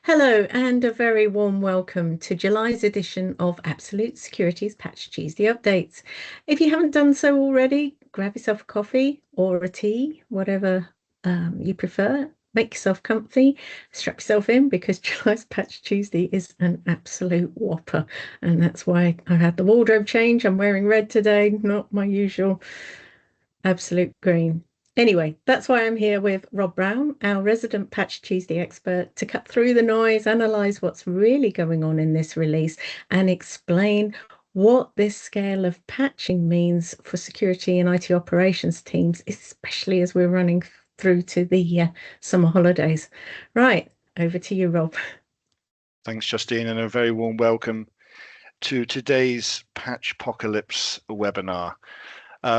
Hello, and a very warm welcome to July's edition of Absolute Security's Patch Tuesday updates. If you haven't done so already, grab yourself a coffee or a tea, whatever you prefer. Make yourself comfy, strap yourself in because July's Patch Tuesday is an absolute whopper. And that's why I've had the wardrobe change. I'm wearing red today, not my usual absolute green. Anyway, that's why I'm here with Rob Brown, our resident Patch Tuesday expert, to cut through the noise, analyze what's really going on in this release, and explain what this scale of patching means for security and IT operations teams, especially as we're running through to the summer holidays. Right, over to you, Rob. Thanks, Justine, and a very warm welcome to today's Patch Apocalypse webinar.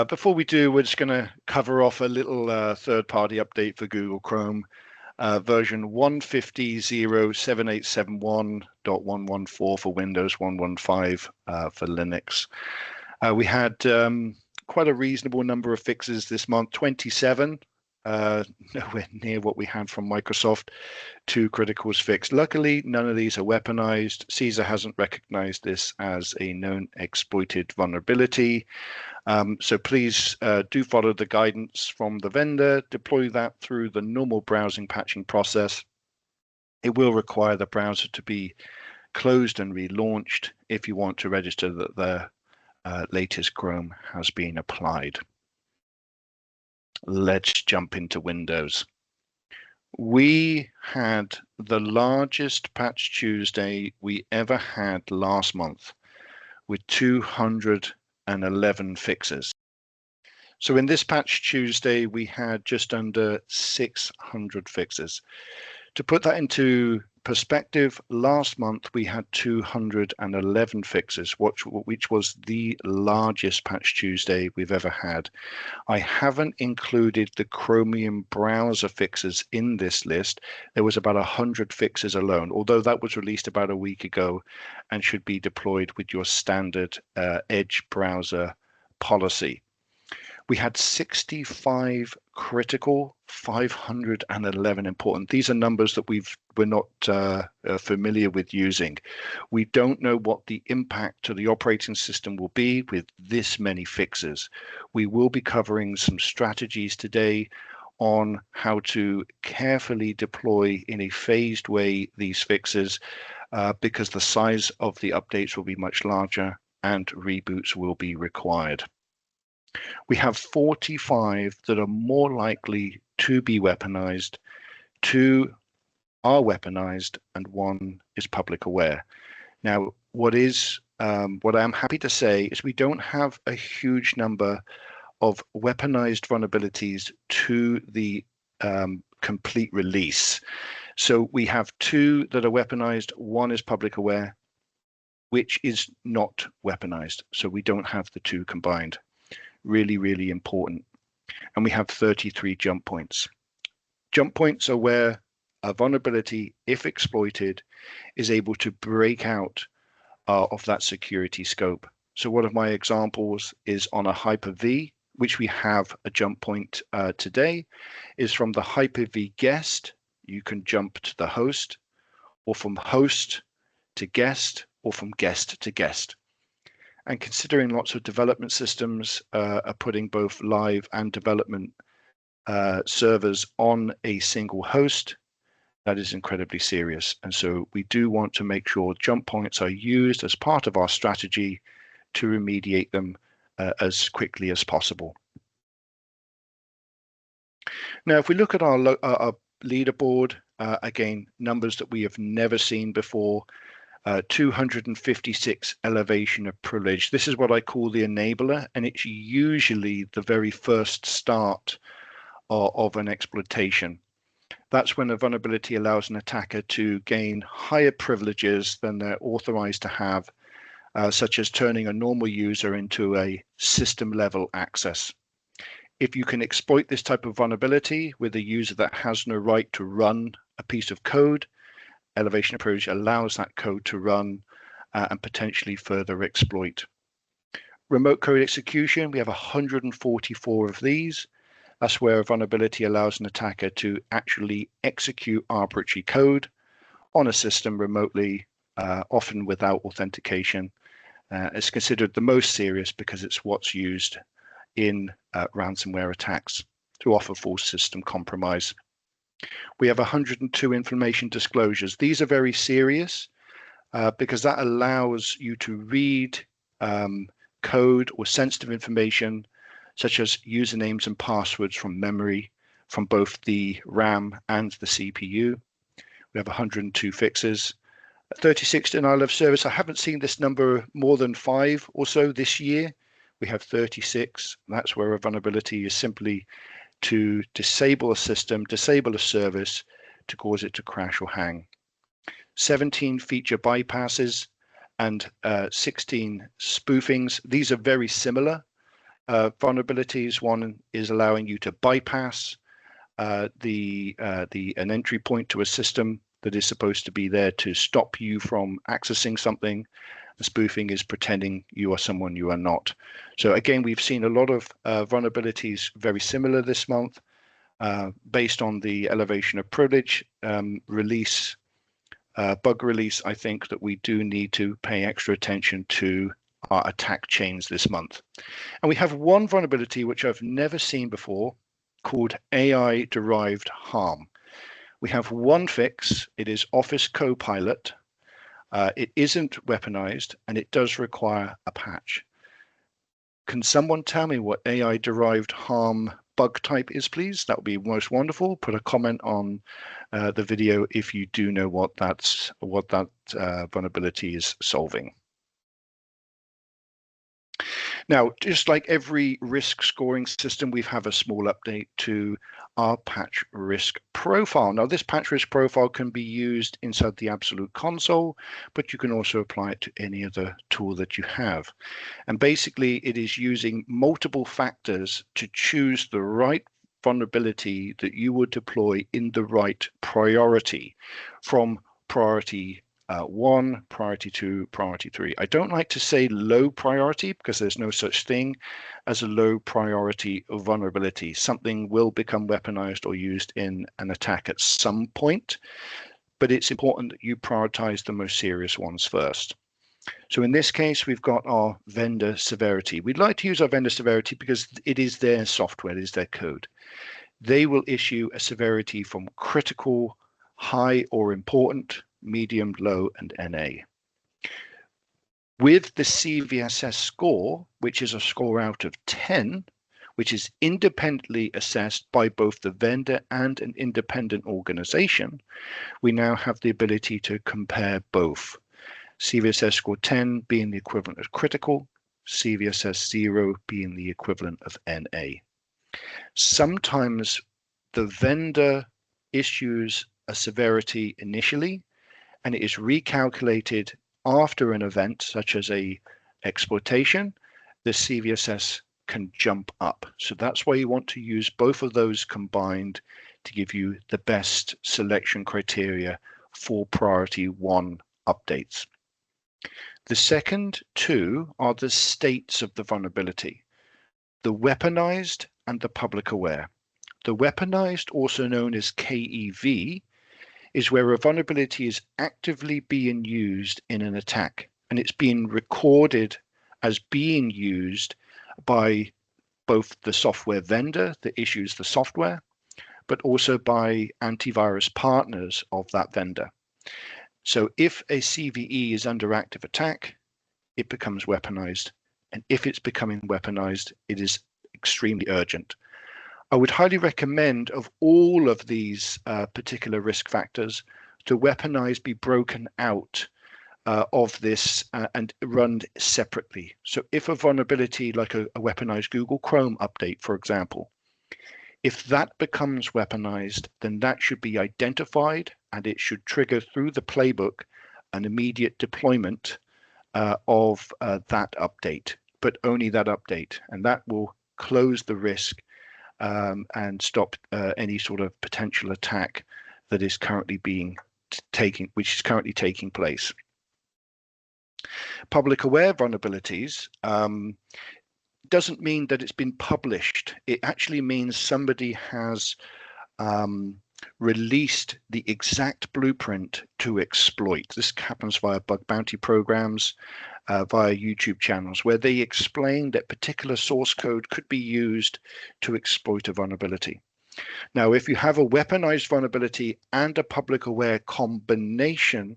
Before we do, we're just going to cover off a little third-party update for Google Chrome, version 150.7871.114 for Windows, 115 for Linux. We had quite a reasonable number of fixes this month, 27, nowhere near what we had from Microsoft. 2 criticals fixed. Luckily, none of these are weaponized. CISA hasn't recognized this as a known exploited vulnerability. So please do follow the guidance from the vendor, deploy that through the normal browsing patching process. It will require the browser to be closed and relaunched if you want to register that the latest Chrome has been applied. Let's jump into Windows. We had the largest Patch Tuesday we ever had last month with 211 fixes. So in this Patch Tuesday, we had just under 600 fixes. To put that into perspective, last month we had 211 fixes, which was the largest Patch Tuesday we've ever had. I haven't included the Chromium browser fixes in this list. There was about 100 fixes alone, although that was released about a week ago and should be deployed with your standard Edge browser policy. We had 65 critical, 511 important. These are numbers that we're not familiar with using. We don't know what the impact to the operating system will be with this many fixes. We will be covering some strategies today on how to carefully deploy in a phased way these fixes because the size of the updates will be much larger and reboots will be required. We have 45 that are more likely to be weaponized, 2 are weaponized, and 1 is public aware. Now, what I'm happy to say is we don't have a huge number of weaponized vulnerabilities to the complete release. So we have 2 that are weaponized, 1 is public aware, which is not weaponized. So we don't have the 2 combined. Really, really important. And we have 33 jump points. Jump points are where a vulnerability, if exploited, is able to break out of that security scope. So one of my examples is on a Hyper-V, which we have a jump point today, is from the Hyper-V guest, you can jump to the host, or from host to guest, or from guest to guest. And considering lots of development systems are putting both live and development servers on a single host, that is incredibly serious. And so we do want to make sure jump points are used as part of our strategy to remediate them as quickly as possible. Now, if we look at our leaderboard, again, numbers that we have never seen before, 256 elevation of privilege. This is what I call the enabler, and it's usually the very first start of an exploitation. That's when a vulnerability allows an attacker to gain higher privileges than they're authorized to have, such as turning a normal user into a system-level access. If you can exploit this type of vulnerability with a user that has no right to run a piece of code, elevation of privilege allows that code to run and potentially further exploit. Remote code execution, we have 144 of these. That's where a vulnerability allows an attacker to actually execute arbitrary code on a system remotely, often without authentication. It's considered the most serious because it's what's used in ransomware attacks to offer full system compromise. We have 102 information disclosures. These are very serious because that allows you to read code or sensitive information, such as usernames and passwords from memory, from both the RAM and the CPU. We have 102 fixes. 36 denial of service. I haven't seen this number more than 5 or so this year. We have 36. That's where a vulnerability is simply to disable a system, disable a service to cause it to crash or hang. 17 feature bypasses and 16 spoofings. These are very similar vulnerabilities. One is allowing you to bypass an entry point to a system that is supposed to be there to stop you from accessing something. The spoofing is pretending you are someone you are not. So again, we've seen a lot of vulnerabilities very similar this month, based on the elevation of privilege release, bug release. I think that we do need to pay extra attention to our attack chains this month. And we have one vulnerability which I've never seen before, called AI-derived harm. We have one fix. It is Office Copilot. It isn't weaponized, and it does require a patch. Can someone tell me what AI-derived harm bug type is, please? That would be most wonderful. Put a comment on the video if you do know what that vulnerability is solving. Now, just like every risk scoring system, we have a small update to our patch risk profile. Now, this patch risk profile can be used inside the Absolute console, but you can also apply it to any other tool that you have. And basically, it is using multiple factors to choose the right vulnerability that you would deploy in the right priority, from priority 1, priority 2, priority 3. I don't like to say low priority because there's no such thing as a low priority vulnerability. Something will become weaponized or used in an attack at some point, but it's important that you prioritize the most serious ones first. So in this case, we've got our vendor severity. We'd like to use our vendor severity because it is their software, it is their code. They will issue a severity from critical, high or important, medium, low, and NA. With the CVSS score, which is a score out of 10, which is independently assessed by both the vendor and an independent organization, we now have the ability to compare both. CVSS score 10 being the equivalent of critical, CVSS 0 being the equivalent of NA. Sometimes the vendor issues a severity initially, and it is recalculated after an event such as a exploitation. The CVSS can jump up. So that's why you want to use both of those combined to give you the best selection criteria for priority 1 updates. The second two are the states of the vulnerability, the weaponized and the public aware. The weaponized, also known as KEV, is where a vulnerability is actively being used in an attack, and it's being recorded as being used by both the software vendor that issues the software, but also by antivirus partners of that vendor. So if a CVE is under active attack, it becomes weaponized. And if it's becoming weaponized, it is extremely urgent. I would highly recommend, of all of these particular risk factors, to weaponize be broken out of this and run separately. So if a vulnerability like a weaponized Google Chrome update, for example, if that becomes weaponized, then that should be identified and it should trigger through the playbook an immediate deployment of that update, but only that update. And that will close the risk and stop any sort of potential attack that is currently taking place. Public aware vulnerabilities doesn't mean that it's been published. It actually means somebody has released the exact blueprint to exploit. This happens via bug bounty programs, via YouTube channels, where they explain that particular source code could be used to exploit a vulnerability. Now, if you have a weaponized vulnerability and a public aware combination,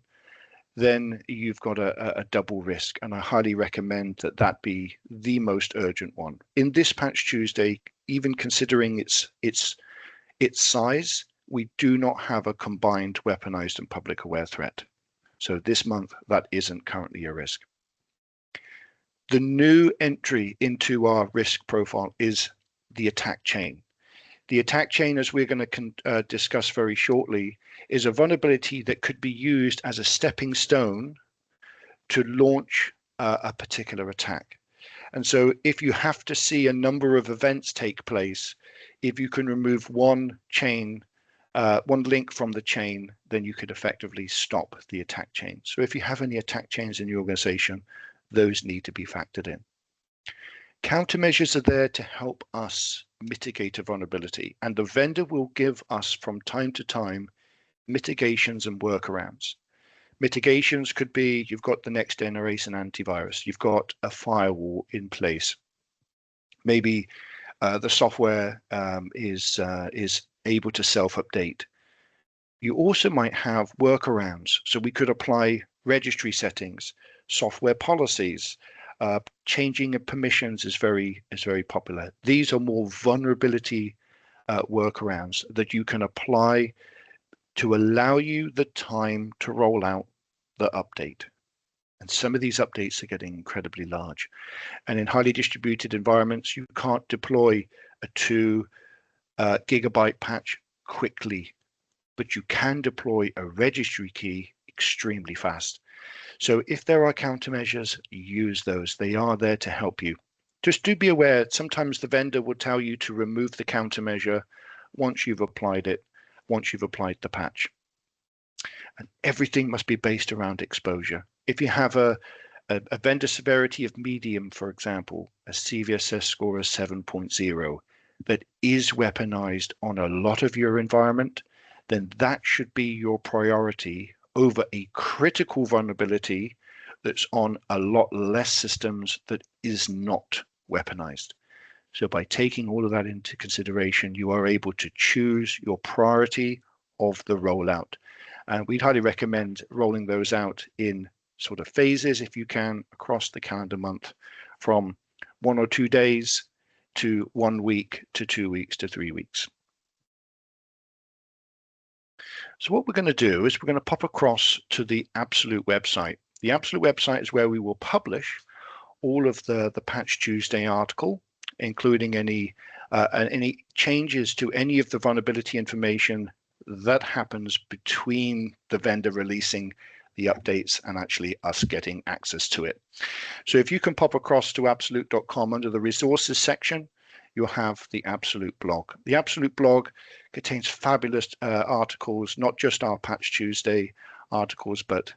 then you've got a double risk, and I highly recommend that that be the most urgent one. In this Patch Tuesday, even considering its size, we do not have a combined weaponized and public aware threat. So this month, that isn't currently a risk. The new entry into our risk profile is the attack chain. The attack chain, as we're going to discuss very shortly, is a vulnerability that could be used as a stepping stone to launch a particular attack. And so if you have to see a number of events take place, if you can remove one link from the chain, then you could effectively stop the attack chain. So if you have any attack chains in your organization, those need to be factored in. Countermeasures are there to help us mitigate a vulnerability, and the vendor will give us from time to time mitigations and workarounds. Mitigations could be you've got the next generation antivirus, you've got a firewall in place. Maybe the software is able to self-update. You also might have workarounds, so we could apply registry settings, software policies. Changing of permissions is very popular. These are more vulnerability workarounds that you can apply to allow you the time to roll out the update. And some of these updates are getting incredibly large. And in highly distributed environments, you can't deploy a 2 gigabyte patch quickly, but you can deploy a registry key extremely fast. So if there are countermeasures, use those. They are there to help you. Just do be aware, sometimes the vendor will tell you to remove the countermeasure once you've applied it, once you've applied the patch. And everything must be based around exposure. If you have a vendor severity of medium, for example, a CVSS score of 7.0 that is weaponized on a lot of your environment, then that should be your priority over a critical vulnerability that's on a lot less systems that is not weaponized. So by taking all of that into consideration, you are able to choose your priority of the rollout. And we'd highly recommend rolling those out in sort of phases, if you can, across the calendar month, from 1 or 2 days to 1 week to 2 weeks to 3 weeks. So what we're going to do is we're going to pop across to the Absolute website. The Absolute website is where we will publish all of the Patch Tuesday article, including any changes to any of the vulnerability information that happens between the vendor releasing the updates and actually us getting access to it. So if you can pop across to absolute.com under the resources section, you'll have the Absolute blog. The Absolute blog contains fabulous articles, not just our Patch Tuesday articles, but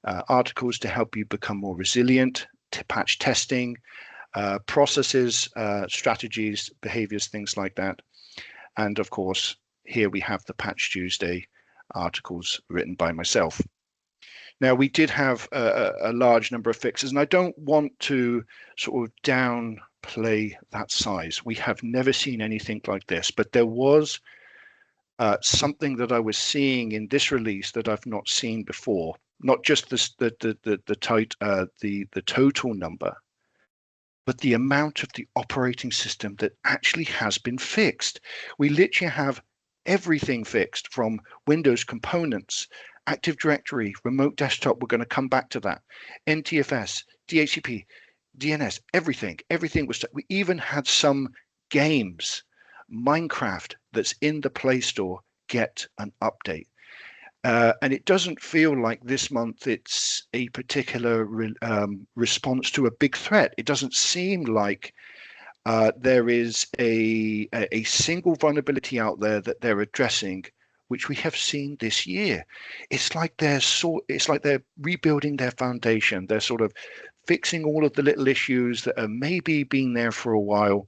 articles to help you become more resilient, to patch testing, processes, strategies, behaviors, things like that. And of course, here we have the Patch Tuesday articles written by myself. Now, we did have a large number of fixes, and I don't want to sort of downplay that size. We have never seen anything like this, but there was something that I was seeing in this release that I've not seen before. Not just the total number, but the amount of the operating system that actually has been fixed. We literally have everything fixed, from Windows components, Active Directory, remote desktop. We're going to come back to that. NTFS, DHCP, DNS, everything was. We even had some games, Minecraft, that's in the Play Store, get an update. And it doesn't feel like this month it's a particular response to a big threat. It doesn't seem like there is a single vulnerability out there that they're addressing, which we have seen this year. It's like they're rebuilding their foundation. They're sort of fixing all of the little issues that are maybe been there for a while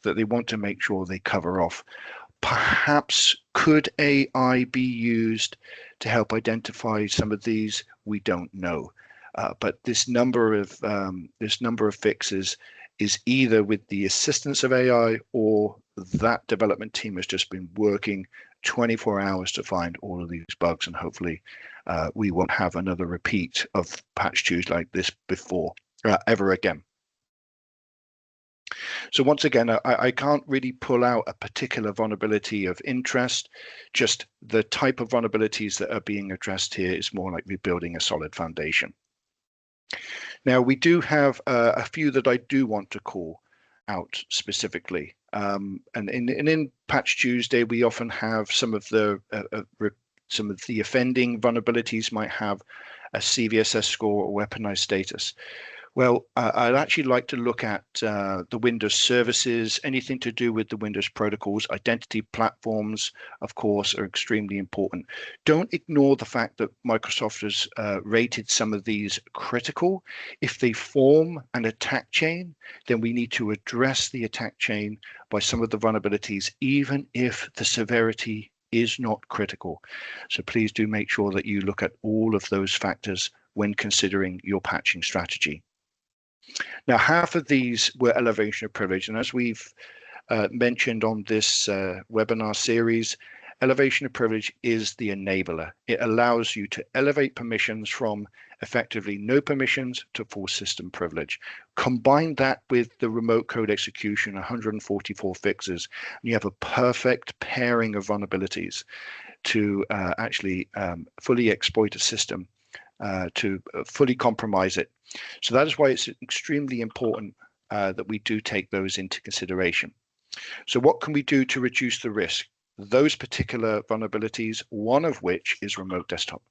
that they want to make sure they cover off. Perhaps could AI be used to help identify some of these? We don't know. But this number of fixes is either with the assistance of AI, or that development team has just been working 24 hours to find all of these bugs, and hopefully we won't have another repeat of patch Tuesday like this before ever again. So once again, I can't really pull out a particular vulnerability of interest. Just the type of vulnerabilities that are being addressed here is more like rebuilding a solid foundation. Now, we do have a few that I do want to call out specifically. And in Patch Tuesday, we often have some of the offending vulnerabilities might have a CVSS score or weaponized status. Well, I'd actually like to look at the Windows services, anything to do with the Windows protocols. Identity platforms, of course, are extremely important. Don't ignore the fact that Microsoft has rated some of these critical. If they form an attack chain, then we need to address the attack chain by some of the vulnerabilities, even if the severity is not critical. So please do make sure that you look at all of those factors when considering your patching strategy. Now, half of these were elevation of privilege, and as we've mentioned on this webinar series, elevation of privilege is the enabler. It allows you to elevate permissions from effectively no permissions to full system privilege. Combine that with the remote code execution, 144 fixes, and you have a perfect pairing of vulnerabilities to actually fully exploit a system, to fully compromise it. So that is why it's extremely important that we do take those into consideration. So what can we do to reduce the risk? Those particular vulnerabilities, one of which is remote desktop.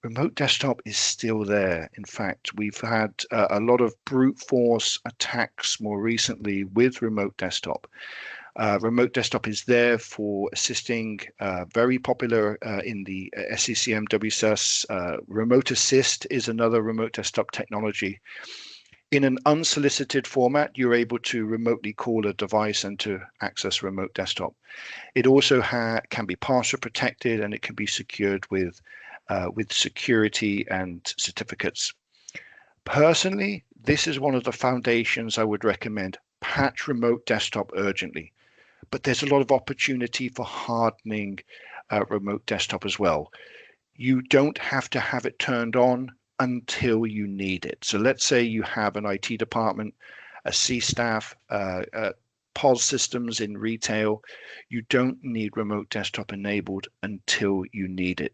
Remote desktop is still there. In fact, we've had a lot of brute force attacks more recently with remote desktop. Remote desktop is there for assisting, very popular in the SCCM WSUS. Remote assist is another remote desktop technology. In an unsolicited format, you're able to remotely call a device and to access remote desktop. It also can be password protected, and it can be secured with security and certificates. Personally, this is one of the foundations I would recommend. Patch remote desktop urgently. But there's a lot of opportunity for hardening remote desktop as well. You don't have to have it turned on until you need it. So let's say you have an IT department, a C staff, POS systems in retail. You don't need remote desktop enabled until you need it.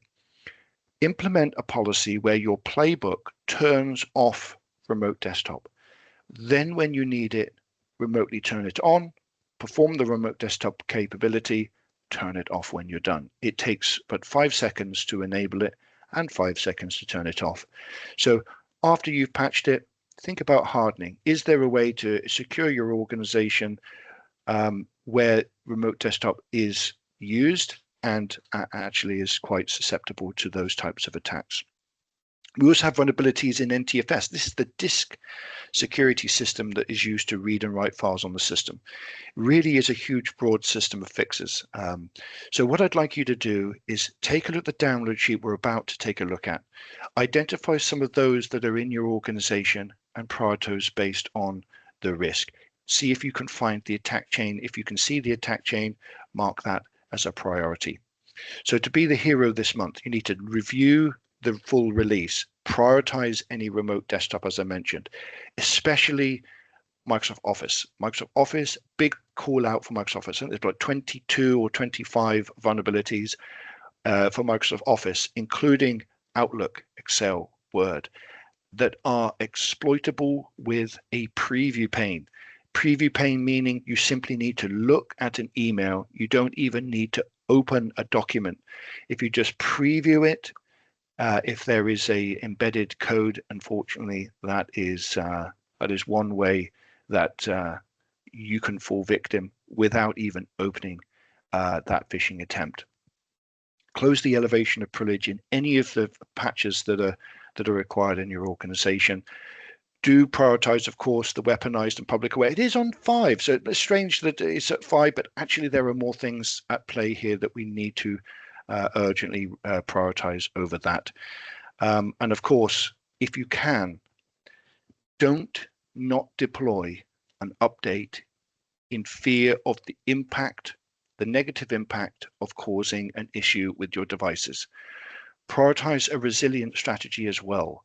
Implement a policy where your playbook turns off remote desktop. Then when you need it, remotely turn it on, perform the remote desktop capability, turn it off when you're done. It takes but 5 seconds to enable it and 5 seconds to turn it off. So after you've patched it, think about hardening. Is there a way to secure your organization where remote desktop is used and actually is quite susceptible to those types of attacks? We also have vulnerabilities in NTFS. This is the disk security system that is used to read and write files on the system. It really is a huge, broad system of fixes. So what I'd like you to do is take a look at the download sheet we're about to take a look at. Identify some of those that are in your organization and prioritize based on the risk. See if you can find the attack chain. If you can see the attack chain, mark that as a priority. So to be the hero this month, you need to review the full release, prioritize any remote desktop, as I mentioned, especially Microsoft Office. Microsoft Office, big call out for Microsoft Office. There's about 22 or 25 vulnerabilities for Microsoft Office, including Outlook, Excel, Word, that are exploitable with a preview pane. Preview pane meaning you simply need to look at an email. You don't even need to open a document. If you just preview it, if there is a embedded code, unfortunately, that is one way that you can fall victim without even opening that phishing attempt. Close the elevation of privilege in any of the patches that are required in your organization. Do prioritize, of course, the weaponized and public aware. It is on 5, so it's strange that it's at 5, but actually there are more things at play here that we need to urgently prioritize over that. And of course, if you can, don't not deploy an update in fear of the impact, the negative impact of causing an issue with your devices. Prioritize a resilient strategy as well,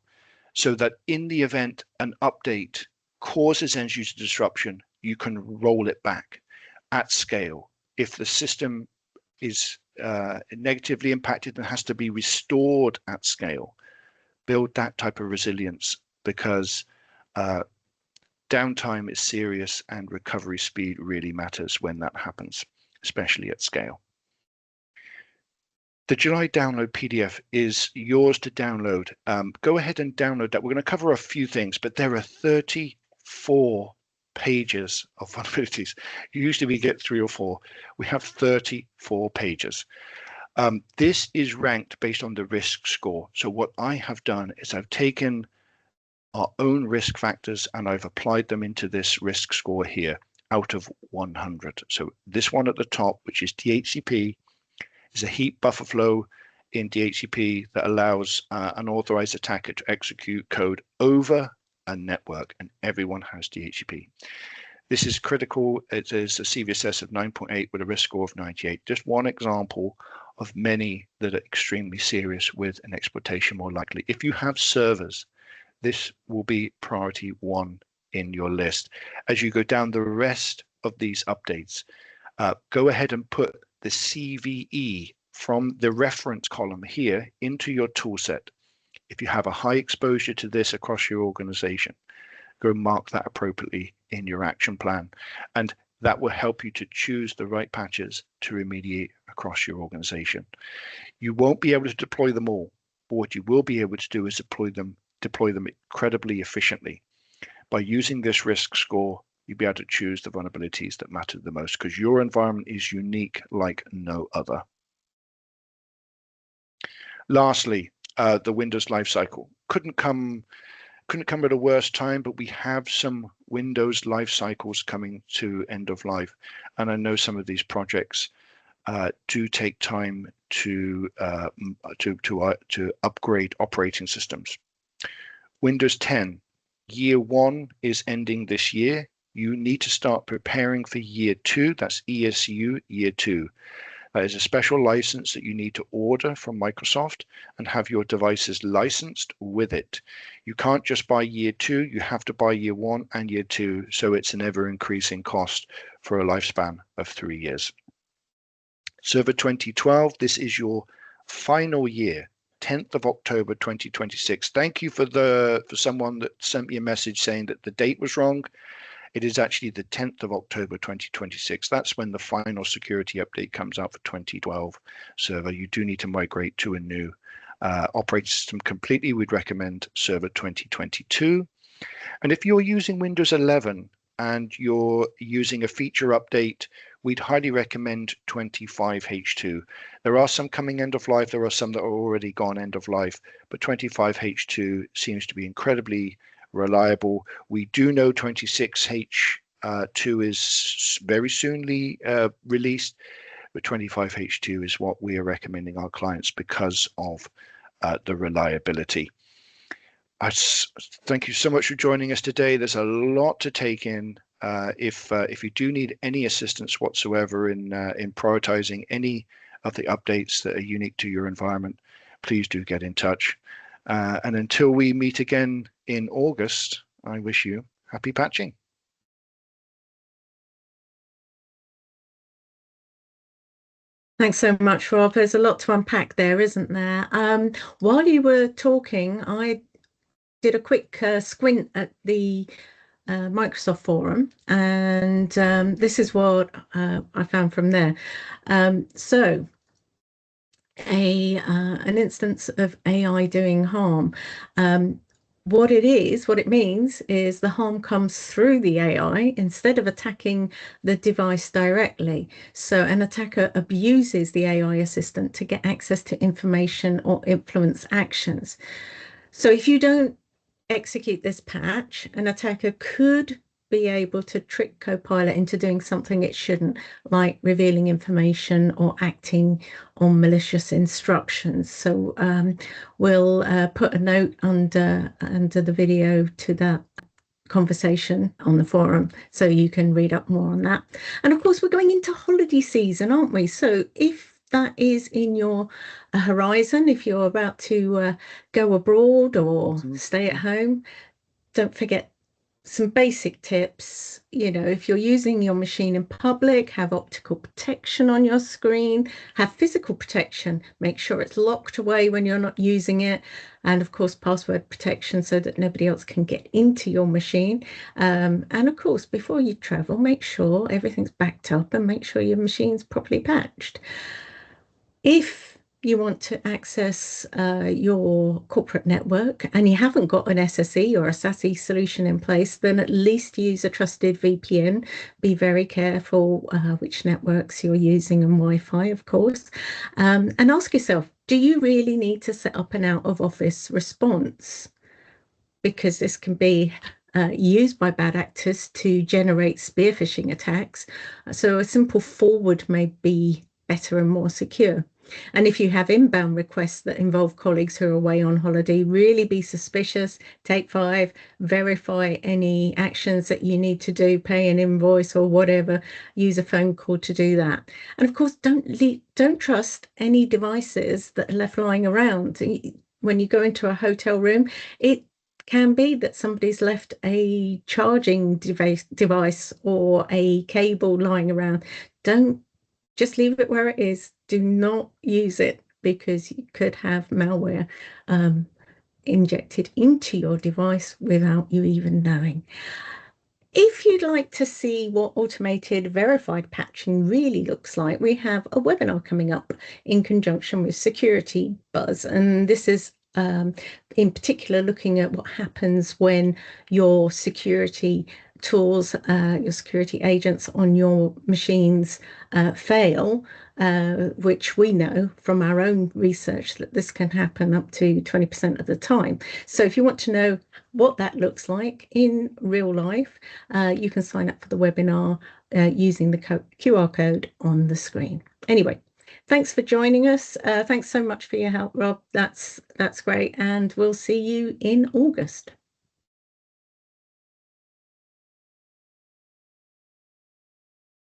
so that in the event an update causes end user disruption, you can roll it back at scale. If the system is negatively impacted and has to be restored at scale, build that type of resilience, because downtime is serious and recovery speed really matters when that happens, especially at scale. The July download PDF is yours to download. Go ahead and download that. We're going to cover a few things, but there are 34 pages of vulnerabilities. Usually we get 3 or 4. We have 34 pages. This is ranked based on the risk score. So what I have done is I've taken our own risk factors and I've applied them into this risk score here out of 100. So this one at the top, which is DHCP, is a heap buffer flow in DHCP that allows an unauthorized attacker to execute code over a network, and everyone has DHCP. This is critical. It is a CVSS of 9.8 with a risk score of 98. Just one example of many that are extremely serious with an exploitation more likely. If you have servers, this will be priority 1 in your list. As you go down the rest of these updates, go ahead and put the CVE from the reference column here into your toolset. If you have a high exposure to this across your organization, go mark that appropriately in your action plan. And that will help you to choose the right patches to remediate across your organization. You won't be able to deploy them all, but what you will be able to do is deploy them incredibly efficiently. By using this risk score, you'll be able to choose the vulnerabilities that matter the most, because your environment is unique like no other. Lastly, the Windows lifecycle couldn't come at a worse time, but we have some Windows life cycles coming to end of life, and I know some of these projects do take time to upgrade operating systems. Windows 10 year 1 is ending this year. You need to start preparing for year 2. That's ESU year 2. That is a special license that you need to order from Microsoft and have your devices licensed with it. You can't just buy year 2, you have to buy year 1 and year 2. So it's an ever increasing cost for a lifespan of 3 years. Server 2012, this is your final year. 10th of October 2026. Thank you for someone that sent me a message saying that the date was wrong. It is actually the 10th of October 2026. That's when the final security update comes out for 2012 server. You do need to migrate to a new operating system completely. We'd recommend server 2022. And if you're using Windows 11 and you're using a feature update, we'd highly recommend 25H2. There are some coming end of life. There are some that are already gone end of life, but 25H2 seems to be incredibly reliable. We do know 26H2 is very soonly released, but 25H2 is what we are recommending our clients because of the reliability. Thank you so much for joining us today. There's a lot to take in. If you do need any assistance whatsoever in prioritizing any of the updates that are unique to your environment, please do get in touch. And until we meet again in August, I wish you happy patching. Thanks so much, Rob. There's a lot to unpack there, isn't there? While you were talking, I did a quick squint at the Microsoft forum, and this is what I found from there. So an instance of AI doing harm. What it means is the harm comes through the AI instead of attacking the device directly. So an attacker abuses the AI assistant to get access to information or influence actions. So if you don't execute this patch, an attacker could be able to trick Copilot into doing something it shouldn't, like revealing information or acting on malicious instructions. So we'll put a note under the video to that conversation on the forum so you can read up more on that. And of course, we're going into holiday season, aren't we? So if that is in your horizon, if you're about to go abroad or stay at home, don't forget some basic tips. If you're using your machine in public, have optical protection on your screen, have physical protection, make sure it's locked away when you're not using it, and of course, password protection so that nobody else can get into your machine. And of course, before you travel, make sure everything's backed up and make sure your machine's properly patched. If you want to access your corporate network and you haven't got an SSE or a SASE solution in place, then at least use a trusted VPN. Be very careful which networks you're using and Wi-Fi, of course. And ask yourself, do you really need to set up an out-of-office response? Because this can be used by bad actors to generate spear phishing attacks. So a simple forward may be better and more secure. And if you have inbound requests that involve colleagues who are away on holiday, really be suspicious, take 5, verify any actions that you need to do, pay an invoice or whatever, use a phone call to do that. And of course, don't trust any devices that are left lying around. When you go into a hotel room, it can be that somebody's left a charging device or a cable lying around. Don't just leave it where it is. Do not use it because you could have malware injected into your device without you even knowing. If you'd like to see what automated verified patching really looks like, we have a webinar coming up in conjunction with Security Buzz, and this is in particular looking at what happens when your security tools, your security agents on your machines fail, which we know from our own research that this can happen up to 20% of the time. So if you want to know what that looks like in real life, you can sign up for the webinar using the QR code on the screen. Anyway, thanks for joining us. Thanks so much for your help, Rob. That's great. And we'll see you in August.